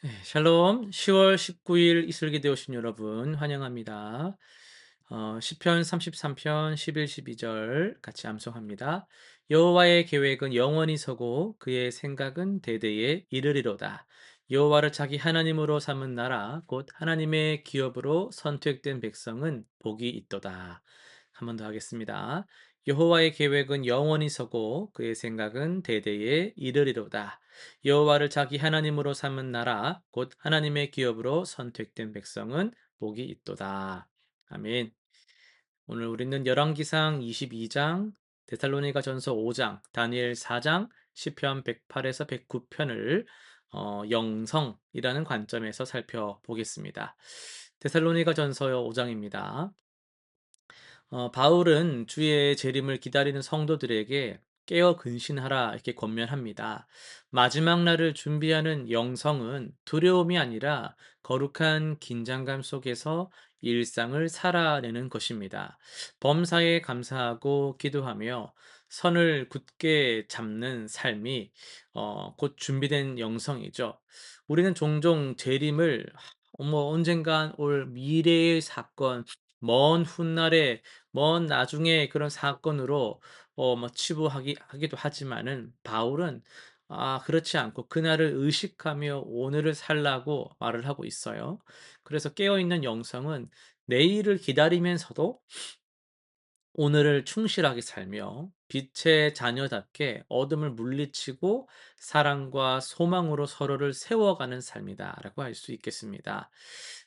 네, 샬롬. 10월 19일 이슬기대 오신 여러분 환영합니다. 시편 33편 11, 12절 같이 암송합니다. 여호와의 계획은 영원히 서고 그의 생각은 대대에 이르리로다. 여호와를 자기 하나님으로 삼은 나라 곧 하나님의 기업으로 선택된 백성은 복이 있도다. 한 번 더 하겠습니다. 여호와의 계획은 영원히 서고 그의 생각은 대대에 이르리로다. 여호와를 자기 하나님으로 삼은 나라 곧 하나님의 기업으로 선택된 백성은 복이 있도다. 아멘. 오늘 우리는 열왕기상 22장, 데살로니가전서 5장, 다니엘 4장, 시편 108에서 109편을 영성이라는 관점에서 살펴보겠습니다. 데살로니가전서 5장입니다. 바울은 주의 재림을 기다리는 성도들에게 깨어 근신하라 이렇게 권면합니다. 마지막 날을 준비하는 영성은 두려움이 아니라 거룩한 긴장감 속에서 일상을 살아내는 것입니다. 범사에 감사하고 기도하며 선을 굳게 잡는 삶이 곧 준비된 영성이죠. 우리는 종종 재림을 언젠간 올 미래의 사건, 먼 훗날에 먼 나중에 그런 사건으로 치부하기도 하지만은 바울은 그렇지 않고 그날을 의식하며 오늘을 살라고 말을 하고 있어요. 그래서 깨어 있는 영성은 내일을 기다리면서도 오늘을 충실하게 살며 빛의 자녀답게 어둠을 물리치고 사랑과 소망으로 서로를 세워가는 삶이다라고 할 수 있겠습니다.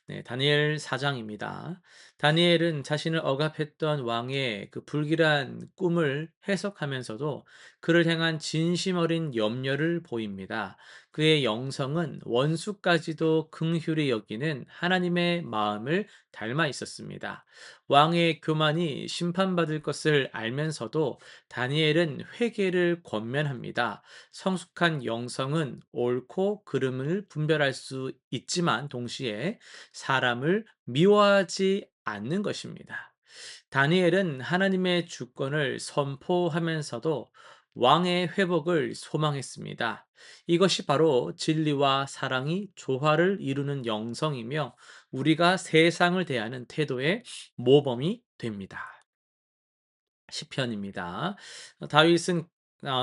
네, 다니엘 4장입니다. 다니엘은 자신을 억압했던 왕의 그 불길한 꿈을 해석하면서도 그를 향한 진심 어린 염려를 보입니다. 그의 영성은 원수까지도 긍휼히 여기는 하나님의 마음을 닮아 있었습니다. 왕의 교만이 심판받을 것을 알면서도 다니엘은 회개를 권면합니다. 성숙한 영성은 옳고 그름을 분별할 수 있지만 동시에 사람을 미워하지 않는 것입니다. 다니엘은 하나님의 주권을 선포하면서도 왕의 회복을 소망했습니다. 이것이 바로 진리와 사랑이 조화를 이루는 영성이며 우리가 세상을 대하는 태도의 모범이 됩니다. 시편입니다.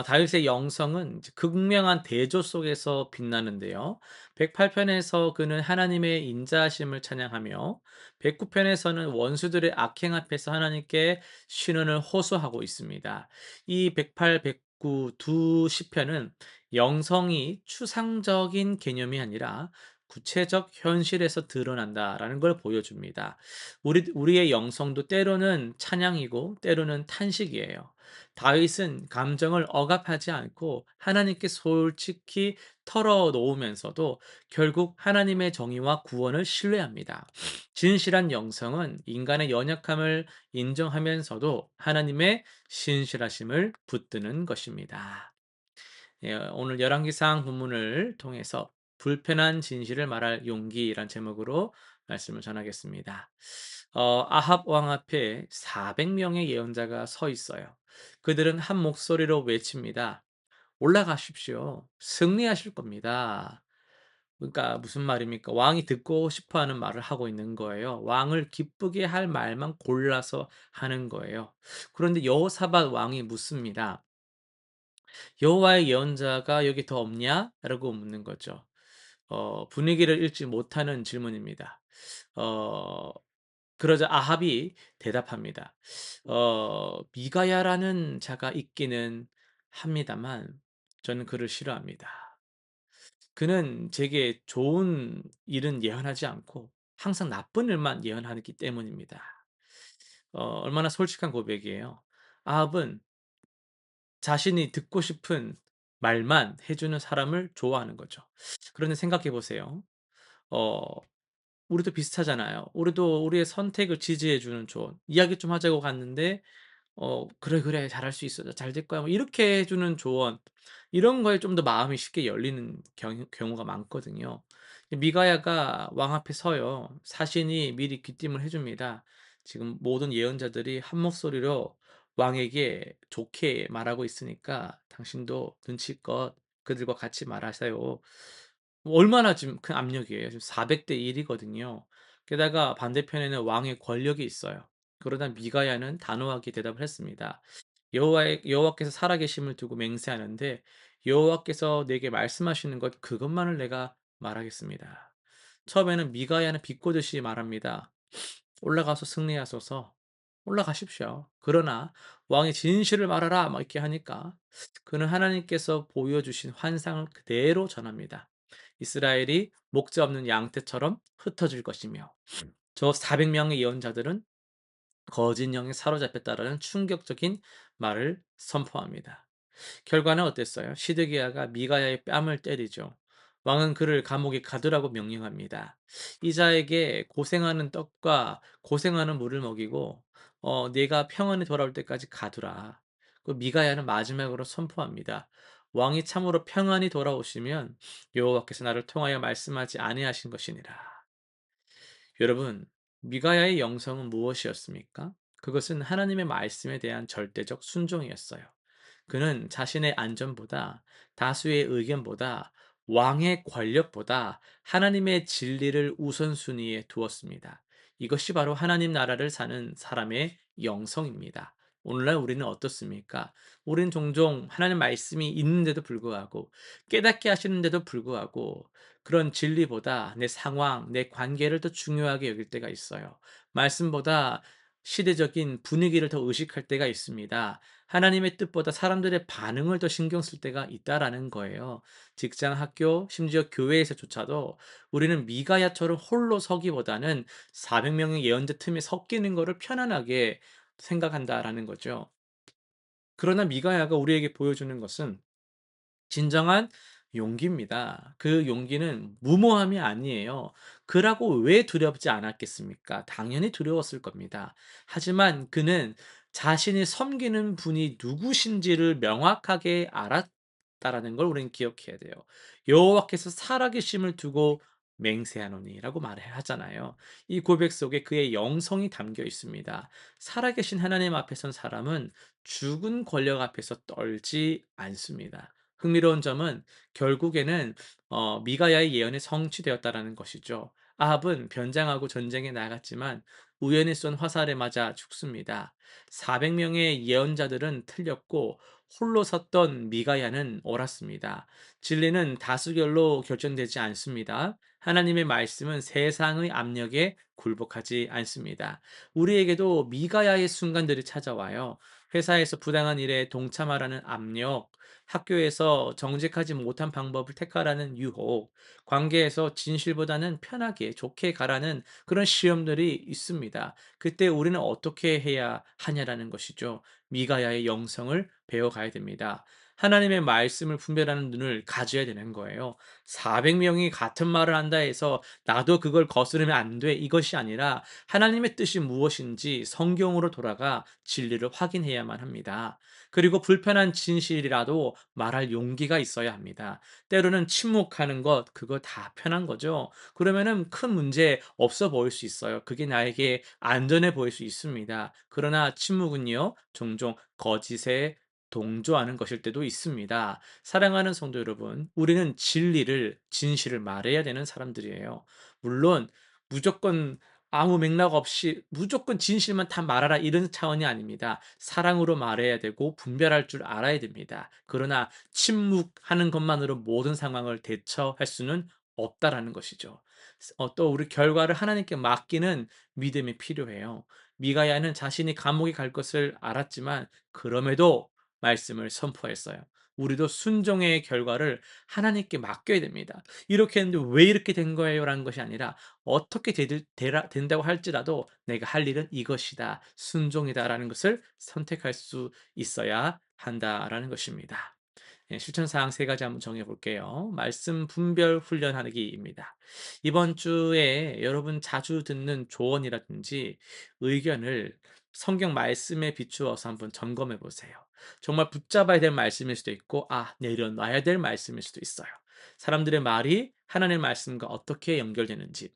다윗의 영성은 극명한 대조 속에서 빛나는데요. 108편에서 그는 하나님의 인자하심을 찬양하며 109편에서는 원수들의 악행 앞에서 하나님께 신원을 호소하고 있습니다. 이 108, 109 두 시편은 영성이 추상적인 개념이 아니라 구체적 현실에서 드러난다라는 걸 보여줍니다. 우리의 영성도 때로는 찬양이고 때로는 탄식이에요. 다윗은 감정을 억압하지 않고 하나님께 솔직히 털어놓으면서도 결국 하나님의 정의와 구원을 신뢰합니다. 진실한 영성은 인간의 연약함을 인정하면서도 하나님의 신실하심을 붙드는 것입니다. 예, 오늘 열왕기상 본문을 통해서 불편한 진실을 말할 용기란 제목으로 말씀을 전하겠습니다. 아합 왕 앞에 400명의 예언자가 서 있어요. 그들은 한 목소리로 외칩니다. 올라가십시오. 승리하실 겁니다. 그러니까 무슨 말입니까? 왕이 듣고 싶어 하는 말을 하고 있는 거예요. 왕을 기쁘게 할 말만 골라서 하는 거예요. 그런데 여호사밧 왕이 묻습니다. 여호와의 예언자가 여기 더 없냐? 라고 묻는 거죠. 분위기를 읽지 못하는 질문입니다. 어, 그러자 아합이 대답합니다. 미가야라는 자가 있기는 합니다만 저는 그를 싫어합니다. 그는 제게 좋은 일은 예언하지 않고 항상 나쁜 일만 예언하기 때문입니다. 얼마나 솔직한 고백이에요. 아합은 자신이 듣고 싶은 말만 해주는 사람을 좋아하는 거죠. 그런데 생각해 보세요. 어, 우리도 비슷하잖아요. 우리도 우리의 선택을 지지해 주는 조언, 이야기 좀 하자고 갔는데 "그래, 그래. 잘할 수 있어. 잘 될 거야." 뭐 이렇게 해 주는 조언, 이런 거에 좀 더 마음이 쉽게 열리는 경우가 많거든요. 미가야가 왕 앞에 서요. 사신이 미리 귀띔을 해 줍니다. "지금 모든 예언자들이 한 목소리로 왕에게 좋게 말하고 있으니까 당신도 눈치껏 그들과 같이 말하세요." 얼마나 지금 큰 압력이에요. 지금 400대 1 이거든요. 게다가 반대편에는 왕의 권력이 있어요. 그러나 미가야는 단호하게 대답을 했습니다. 여호와께서 살아계심을 두고 맹세하는데 여호와께서 내게 말씀하시는 것 그것만을 내가 말하겠습니다. 처음에는 미가야는 비꼬듯이 말합니다. 올라가서 승리하소서. 올라가십시오. 그러나 왕이 진실을 말하라 막 이렇게 하니까 그는 하나님께서 보여주신 환상을 그대로 전합니다. 이스라엘이 목자 없는 양떼처럼 흩어질 것이며 저 400명의 예언자들은 거짓 영에 사로잡혔다라는 충격적인 말을 선포합니다. 결과는 어땠어요? 시드기야가 미가야의 뺨을 때리죠. 왕은 그를 감옥에 가두라고 명령합니다. 이자에게 고생하는 떡과 고생하는 물을 먹이고 네가 평안히 돌아올 때까지 가두라. 그 미가야는 마지막으로 선포합니다. 왕이 참으로 평안히 돌아오시면 여호와께서 나를 통하여 말씀하지 아니하신 것이니라. 여러분, 미가야의 영성은 무엇이었습니까? 그것은 하나님의 말씀에 대한 절대적 순종이었어요. 그는 자신의 안전보다 다수의 의견보다 왕의 권력보다 하나님의 진리를 우선순위에 두었습니다. 이것이 바로 하나님 나라를 사는 사람의 영성입니다. 오늘날 우리는 어떻습니까? 우리는 종종 하나님 말씀이 있는데도 불구하고 깨닫게 하시는데도 불구하고 그런 진리보다 내 상황, 내 관계를 더 중요하게 여길 때가 있어요. 말씀보다 시대적인 분위기를 더 의식할 때가 있습니다. 하나님의 뜻보다 사람들의 반응을 더 신경 쓸 때가 있다라는 거예요. 직장, 학교, 심지어 교회에서조차도 우리는 미가야처럼 홀로 서기보다는 400명의 예언자 틈에 섞이는 거를 편안하게 생각한다라는 거죠. 그러나 미가야가 우리에게 보여주는 것은 진정한 용기입니다. 그 용기는 무모함이 아니에요. 그라고 왜 두렵지 않았겠습니까? 당연히 두려웠을 겁니다. 하지만 그는 자신이 섬기는 분이 누구신지를 명확하게 알았다라는 걸 우리는 기억해야 돼요. 여호와께서 살아계심을 두고 맹세하노니라고 말을 하잖아요. 이 고백 속에 그의 영성이 담겨 있습니다. 살아계신 하나님 앞에 선 사람은 죽은 권력 앞에서 떨지 않습니다. 흥미로운 점은 결국에는 미가야의 예언이 성취되었다라는 것이죠. 아합은 변장하고 전쟁에 나갔지만 우연히 쏜 화살에 맞아 죽습니다. 400명의 예언자들은 틀렸고 홀로 섰던 미가야는 옳았습니다. 진리는 다수결로 결정되지 않습니다. 하나님의 말씀은 세상의 압력에 굴복하지 않습니다. 우리에게도 미가야의 순간들이 찾아와요. 회사에서 부당한 일에 동참하라는 압력, 학교에서 정직하지 못한 방법을 택하라는 유혹, 관계에서 진실보다는 편하게 좋게 가라는 그런 시험들이 있습니다. 그때 우리는 어떻게 해야 하냐라는 것이죠. 미가야의 영성을 배워가야 됩니다. 하나님의 말씀을 분별하는 눈을 가져야 되는 거예요. 400명이 같은 말을 한다 해서 나도 그걸 거스르면 안 돼. 이것이 아니라 하나님의 뜻이 무엇인지 성경으로 돌아가 진리를 확인해야만 합니다. 그리고 불편한 진실이라도 말할 용기가 있어야 합니다. 때로는 침묵하는 것, 그거 다 편한 거죠. 그러면은 큰 문제 없어 보일 수 있어요. 그게 나에게 안전해 보일 수 있습니다. 그러나 침묵은요, 종종 거짓에 동조하는 것일 때도 있습니다. 사랑하는 성도 여러분, 우리는 진리를, 진실을 말해야 되는 사람들이에요. 물론, 무조건 아무 맥락 없이 무조건 진실만 다 말하라 이런 차원이 아닙니다. 사랑으로 말해야 되고 분별할 줄 알아야 됩니다. 그러나 침묵하는 것만으로 모든 상황을 대처할 수는 없다라는 것이죠. 또 우리 결과를 하나님께 맡기는 믿음이 필요해요. 미가야는 자신이 감옥에 갈 것을 알았지만 그럼에도 말씀을 선포했어요. 우리도 순종의 결과를 하나님께 맡겨야 됩니다. 이렇게 했는데 왜 이렇게 된 거예요? 라는 것이 아니라 어떻게 된다고 할지라도 내가 할 일은 이것이다. 순종이다라는 것을 선택할 수 있어야 한다라는 것입니다. 예, 실천 사항 세 가지 한번 정해 볼게요. 말씀 분별 훈련하기입니다. 이번 주에 여러분 자주 듣는 조언이라든지 의견을 성경 말씀에 비추어서 한번 점검해 보세요. 정말 붙잡아야 될 말씀일 수도 있고, 내려놔야 될 말씀일 수도 있어요. 사람들의 말이 하나님의 말씀과 어떻게 연결되는지,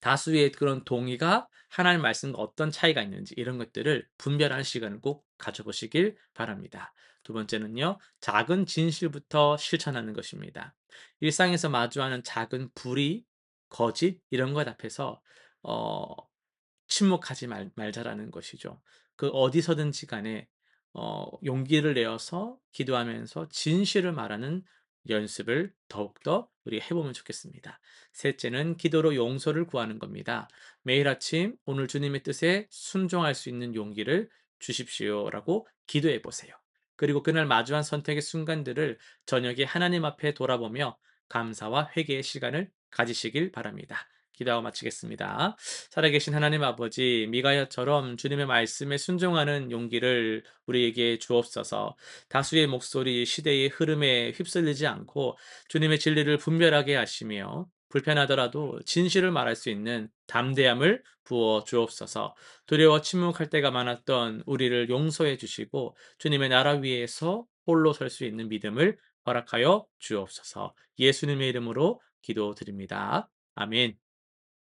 다수의 그런 동의가 하나님 말씀과 어떤 차이가 있는지 이런 것들을 분별하는 시간을 꼭 가져보시길 바랍니다. 두 번째는요, 작은 진실부터 실천하는 것입니다. 일상에서 마주하는 작은 불의, 거짓 이런 것 앞에서 어 침묵하지 말자라는 것이죠. 그 어디서든지 간에 용기를 내어서 기도하면서 진실을 말하는 연습을 더욱더 우리 해 보면 좋겠습니다. 셋째는 기도로 용서를 구하는 겁니다. 매일 아침 "오늘 주님의 뜻에 순종할 수 있는 용기를 주십시오."라고 기도해 보세요. 그리고 그날 마주한 선택의 순간들을 저녁에 하나님 앞에 돌아보며 감사와 회개의 시간을 가지시길 바랍니다. 기도하고 마치겠습니다. 살아계신 하나님 아버지, 미가야처럼 주님의 말씀에 순종하는 용기를 우리에게 주옵소서. 다수의 목소리, 시대의 흐름에 휩쓸리지 않고 주님의 진리를 분별하게 하시며 불편하더라도 진실을 말할 수 있는 담대함을 부어 주옵소서. 두려워 침묵할 때가 많았던 우리를 용서해 주시고 주님의 나라 위에서 홀로 설 수 있는 믿음을 허락하여 주옵소서. 예수님의 이름으로 기도드립니다. 아멘.